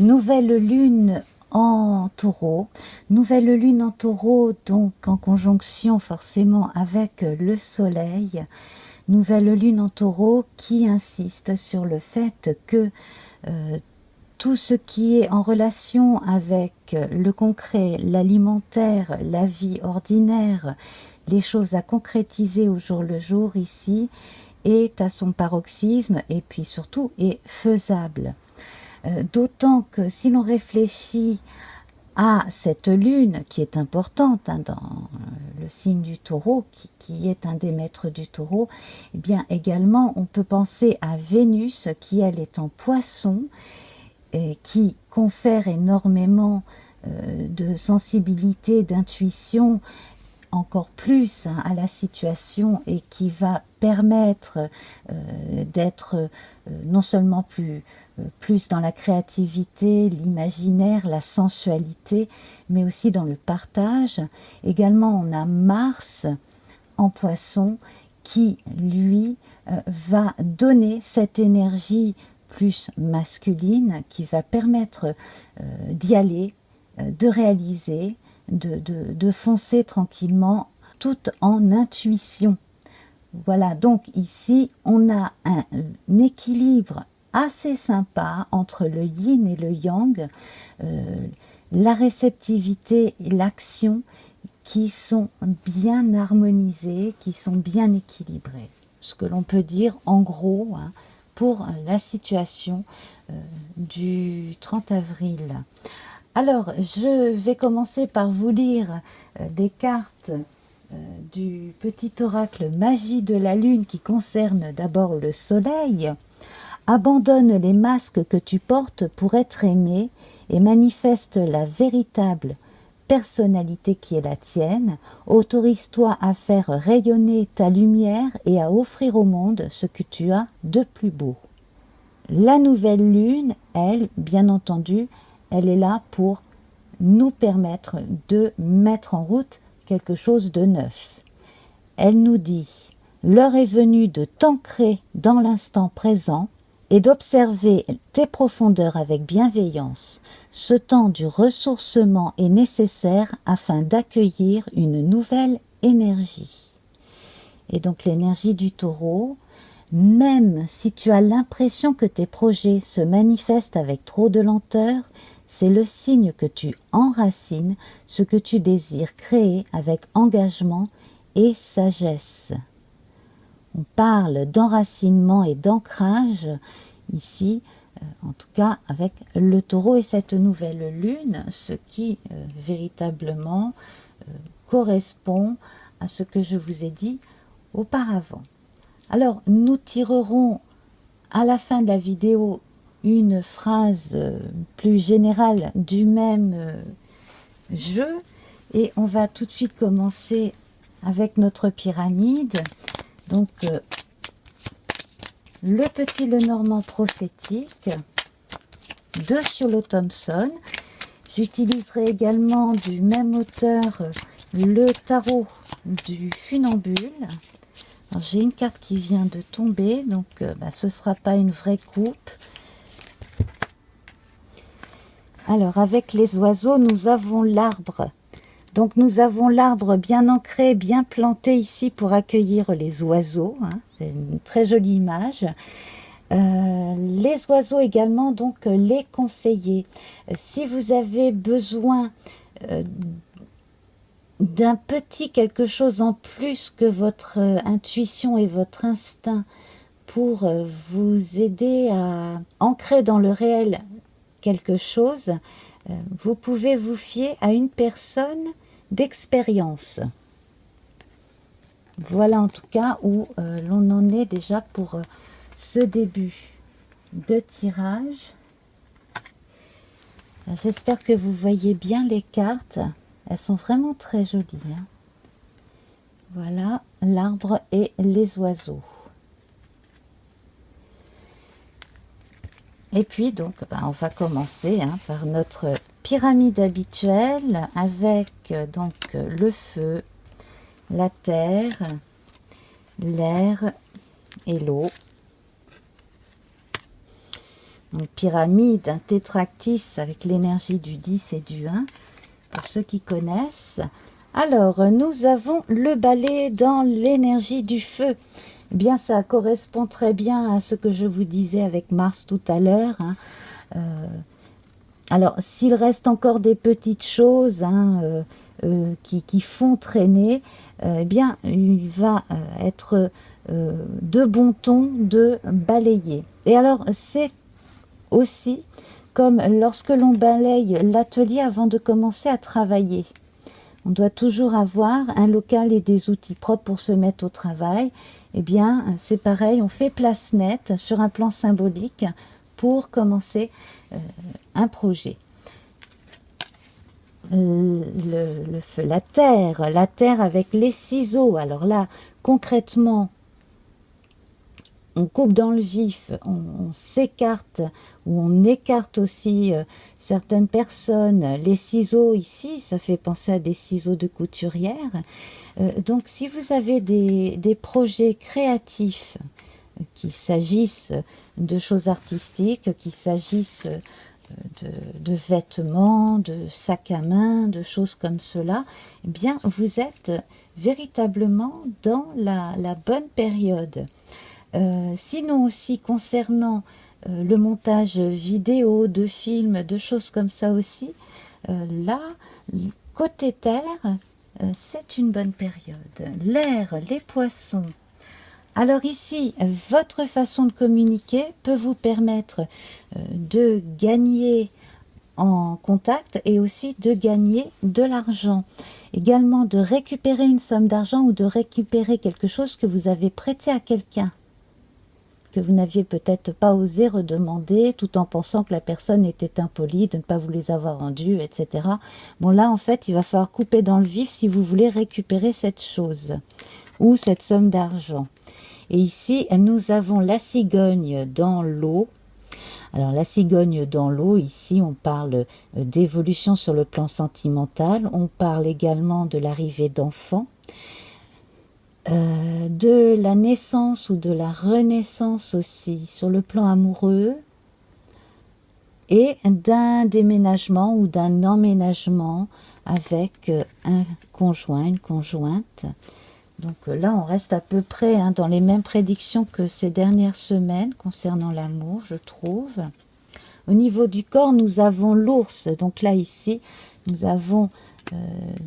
Nouvelle lune en taureau. Nouvelle lune en taureau, donc en conjonction forcément avec le soleil. Nouvelle lune en taureau qui insiste sur le fait que tout ce qui est en relation avec le concret, l'alimentaire, la vie ordinaire, les choses à concrétiser au jour le jour ici, est à son paroxysme et puis surtout est faisable. D'autant que si l'on réfléchit à cette lune qui est importante dans le signe du taureau, qui est un des maîtres du taureau, eh bien également on peut penser à Vénus qui elle est en poisson et qui confère énormément de sensibilité, d'intuition, encore plus à la situation et qui va permettre d'être non seulement plus dans la créativité, l'imaginaire, la sensualité, mais aussi dans le partage. Également, on a Mars en poisson qui, lui, va donner cette énergie plus masculine qui va permettre d'y aller, de réaliser, de foncer tranquillement, tout en intuition. Voilà, donc ici, on a un équilibre assez sympa entre le yin et le yang, la réceptivité et l'action qui sont bien harmonisées, qui sont bien équilibrées. Ce que l'on peut dire en gros pour la situation du 30 avril. Alors, je vais commencer par vous lire des cartes du petit oracle Magie de la Lune qui concerne d'abord le soleil. Abandonne les masques que tu portes pour être aimé et manifeste la véritable personnalité qui est la tienne. Autorise-toi à faire rayonner ta lumière et à offrir au monde ce que tu as de plus beau. La nouvelle lune, elle, bien entendu, elle est là pour nous permettre de mettre en route quelque chose de neuf. Elle nous dit, l'heure est venue de t'ancrer dans l'instant présent et d'observer tes profondeurs avec bienveillance. Ce temps du ressourcement est nécessaire afin d'accueillir une nouvelle énergie. Et donc l'énergie du taureau, même si tu as l'impression que tes projets se manifestent avec trop de lenteur, c'est le signe que tu enracines ce que tu désires créer avec engagement et sagesse. On parle d'enracinement et d'ancrage ici, en tout cas avec le taureau et cette nouvelle lune, ce qui véritablement correspond à ce que je vous ai dit auparavant. Alors, nous tirerons à la fin de la vidéo une phrase plus générale du même jeu et on va tout de suite commencer avec notre pyramide. Donc, le petit Lenormand prophétique de Sherlock Thompson. J'utiliserai également du même auteur le tarot du funambule. J'ai une carte qui vient de tomber, donc ce ne sera pas une vraie coupe. Alors, avec les oiseaux, nous avons l'arbre. Donc, nous avons l'arbre bien ancré, bien planté ici pour accueillir les oiseaux. C'est une très jolie image. Les oiseaux également, donc les conseillers. Si vous avez besoin d'un petit quelque chose en plus que votre intuition et votre instinct pour vous aider à ancrer dans le réel quelque chose, vous pouvez vous fier à une personne d'expérience. Voilà en tout cas où l'on en est déjà pour ce début de tirage. J'espère que vous voyez bien les cartes. Elles sont vraiment très jolies. Voilà, l'arbre et les oiseaux. Et puis, donc, on va commencer par notre pyramide habituelle avec donc le feu, la terre, l'air et l'eau. une pyramide, un tétractys avec l'énergie du 10 et du 1, pour ceux qui connaissent. Alors, nous avons le balai dans l'énergie du feu. Eh bien, ça correspond très bien à ce que je vous disais avec Mars tout à l'heure. Hein. Alors, s'il reste encore des petites choses qui font traîner, eh bien, il va être de bon ton de balayer. Et alors, c'est aussi comme lorsque l'on balaye l'atelier avant de commencer à travailler. On doit toujours avoir un local et des outils propres pour se mettre au travail. Eh bien, c'est pareil, on fait place nette sur un plan symbolique pour commencer un projet. Le feu, la terre avec les ciseaux. Alors là, concrètement, on coupe dans le vif, on s'écarte ou on écarte aussi certaines personnes. Les ciseaux ici, ça fait penser à des ciseaux de couturière. Donc si vous avez des projets créatifs, qu'il s'agisse de choses artistiques, qu'il s'agisse de vêtements, de sacs à main, de choses comme cela, eh bien vous êtes véritablement dans la bonne période. Sinon aussi concernant le montage vidéo, de films, de choses comme ça aussi, là, côté terre, c'est une bonne période. L'air, les poissons. Alors ici, votre façon de communiquer peut vous permettre de gagner en contact et aussi de gagner de l'argent. Également de récupérer une somme d'argent ou de récupérer quelque chose que vous avez prêté à quelqu'un, que vous n'aviez peut-être pas osé redemander, tout en pensant que la personne était impolie, de ne pas vous les avoir rendus, etc. Bon là, en fait, il va falloir couper dans le vif si vous voulez récupérer cette chose ou cette somme d'argent. Et ici, nous avons la cigogne dans l'eau. Alors, la cigogne dans l'eau, ici, on parle d'évolution sur le plan sentimental. On parle également de l'arrivée d'enfants. De la naissance ou de la renaissance aussi sur le plan amoureux et d'un déménagement ou d'un emménagement avec un conjoint, une conjointe. Donc là, on reste à peu près dans les mêmes prédictions que ces dernières semaines concernant l'amour, je trouve. Au niveau du corps, nous avons l'ours. Donc là, ici, nous avons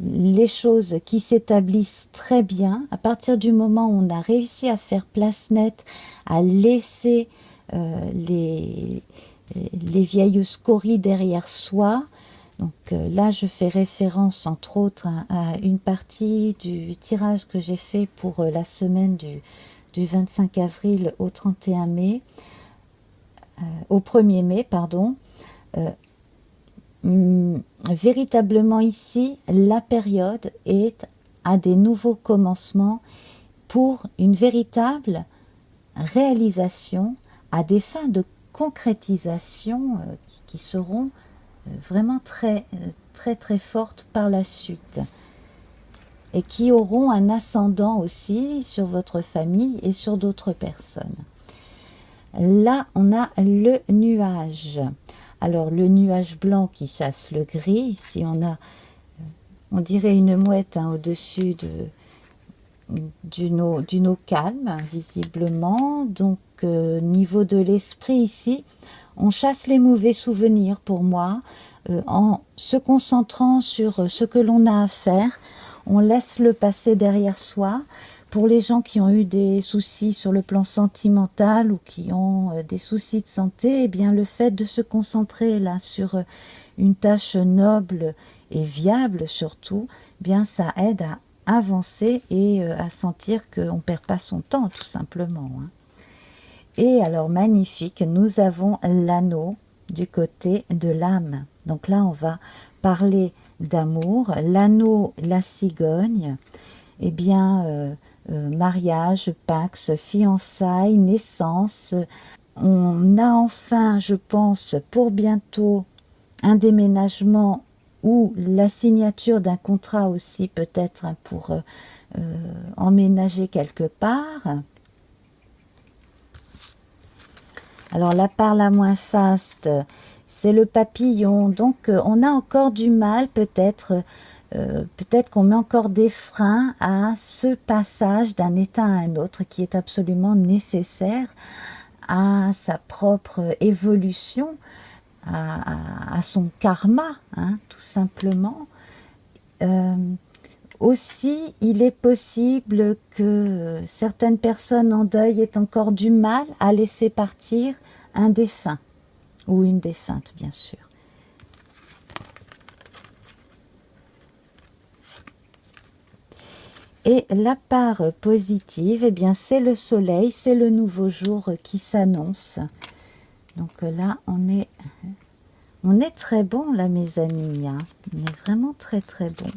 les choses qui s'établissent très bien. À partir du moment où on a réussi à faire place nette, à laisser les vieilles scories derrière soi. Donc là, je fais référence entre autres à une partie du tirage que j'ai fait pour la semaine du 25 avril au 31 mai, au 1er mai, pardon. Véritablement ici, la période est à des nouveaux commencements pour une véritable réalisation à des fins de concrétisation qui seront vraiment très fortes par la suite et qui auront un ascendant aussi sur votre famille et sur d'autres personnes. Là, on a le nuage. Alors, le nuage blanc qui chasse le gris. Ici, on dirait une mouette au-dessus d'une eau calme, visiblement. Donc, niveau de l'esprit ici, on chasse les mauvais souvenirs pour moi. En se concentrant sur ce que l'on a à faire, on laisse le passé derrière soi. Pour les gens qui ont eu des soucis sur le plan sentimental ou qui ont des soucis de santé, eh bien le fait de se concentrer là sur une tâche noble et viable surtout, eh bien ça aide à avancer et à sentir qu'on ne perd pas son temps tout simplement. Hein. Et alors magnifique, nous avons l'anneau du côté de l'âme. Donc là on va parler d'amour. L'anneau, la cigogne, eh bien... mariage, pax, fiançailles, naissance. On a enfin, je pense, pour bientôt un déménagement ou la signature d'un contrat aussi peut-être pour emménager quelque part. Alors la part la moins faste, c'est le papillon. Donc on a encore du mal peut-être, peut-être qu'on met encore des freins à ce passage d'un état à un autre qui est absolument nécessaire à sa propre évolution, à son karma, hein, tout simplement. Aussi, il est possible que certaines personnes en deuil aient encore du mal à laisser partir un défunt, ou une défunte, bien sûr. Et la part positive, eh bien, c'est le soleil, c'est le nouveau jour qui s'annonce. Donc là, on est très bon, là, mes amis. Hein. On est vraiment très, très bon.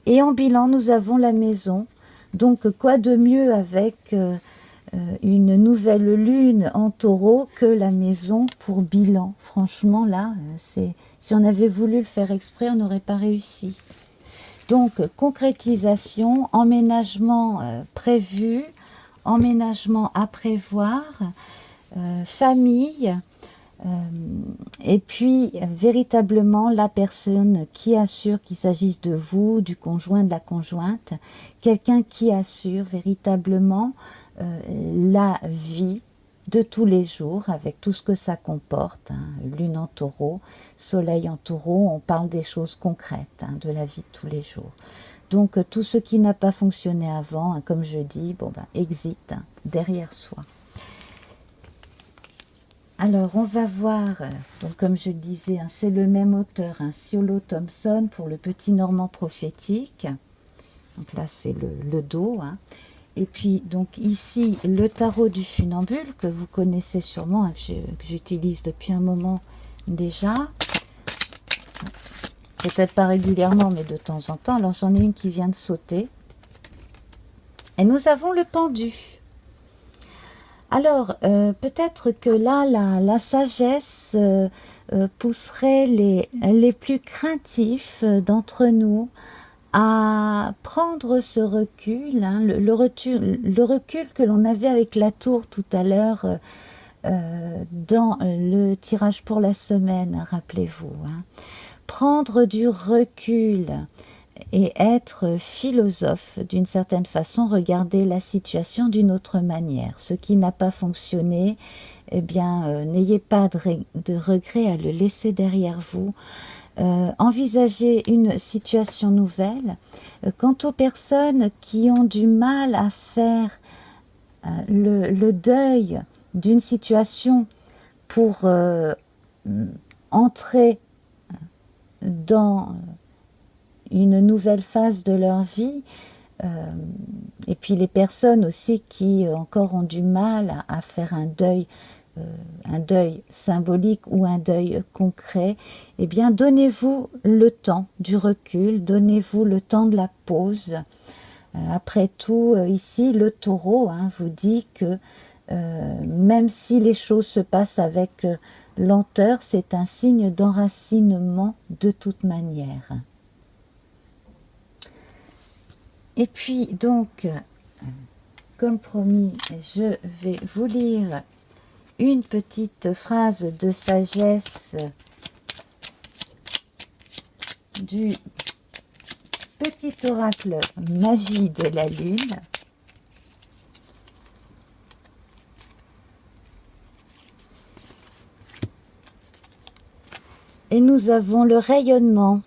Et en bilan, nous avons la maison. Donc, quoi de mieux avec une nouvelle lune en taureau que la maison pour bilan? Franchement, là, si on avait voulu le faire exprès, on n'aurait pas réussi. Donc, concrétisation, emménagement prévu, emménagement à prévoir, famille, et puis véritablement la personne qui assure, qu'il s'agisse de vous, du conjoint, de la conjointe, quelqu'un qui assure véritablement la vie de tous les jours avec tout ce que ça comporte, hein. Lune en taureau, soleil en taureau, on parle des choses concrètes, hein, de la vie de tous les jours. Donc tout ce qui n'a pas fonctionné avant, hein, comme je dis, bon ben exit, hein, derrière soi. Alors, on va voir, donc comme je le disais, hein, c'est le même auteur, hein, Ciolo Thompson, pour le Petit Normand prophétique. Donc là, c'est le dos. Hein. Et puis, donc ici, le tarot du funambule, que vous connaissez sûrement, hein, que j'utilise depuis un moment déjà. Peut-être pas régulièrement, mais de temps en temps. Alors, j'en ai une qui vient de sauter. Et nous avons le pendu. Alors, peut-être que là, la sagesse pousserait les plus craintifs d'entre nous à prendre ce recul, hein, le recul que l'on avait avec la tour tout à l'heure dans le tirage pour la semaine, rappelez-vous. Hein. Prendre du recul et être philosophe d'une certaine façon, regarder la situation d'une autre manière. Ce qui n'a pas fonctionné, eh bien, n'ayez pas de regret à le laisser derrière vous. Envisagez une situation nouvelle. Quant aux personnes qui ont du mal à faire le deuil d'une situation pour entrer dans une nouvelle phase de leur vie, et puis les personnes aussi qui encore ont du mal à faire un deuil symbolique ou un deuil concret, eh bien donnez-vous le temps du recul, donnez-vous le temps de la pause. Après tout, ici, le taureau hein, vous dit que même si les choses se passent avec lenteur, c'est un signe d'enracinement de toute manière. Et puis donc, comme promis, je vais vous lire une petite phrase de sagesse du petit oracle magie de la lune. Et nous avons le rayonnement.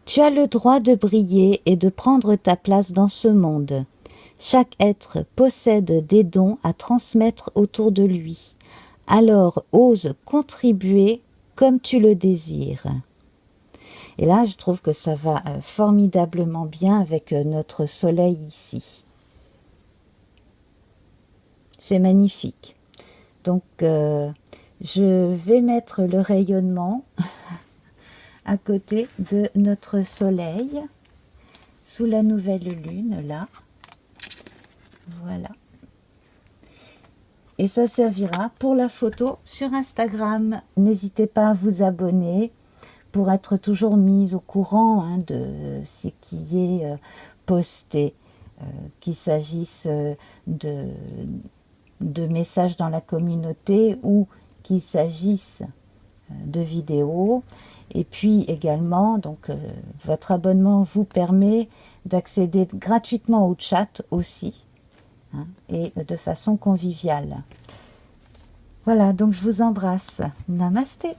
Tu as le droit de briller et de prendre ta place dans ce monde. Chaque être possède des dons à transmettre autour de lui. Alors ose contribuer comme tu le désires. Et là, je trouve que ça va formidablement bien avec notre soleil ici. C'est magnifique. Donc, je vais mettre le rayonnement à côté de notre soleil, sous la nouvelle lune, là. Voilà. Et ça servira pour la photo sur Instagram. N'hésitez pas à vous abonner pour être toujours mis au courant hein, de ce qui est posté, qu'il s'agisse de messages dans la communauté ou qu'il s'agisse de vidéos. Et puis également, donc, votre abonnement vous permet d'accéder gratuitement au chat aussi, hein, et de façon conviviale. Voilà, donc je vous embrasse. Namasté.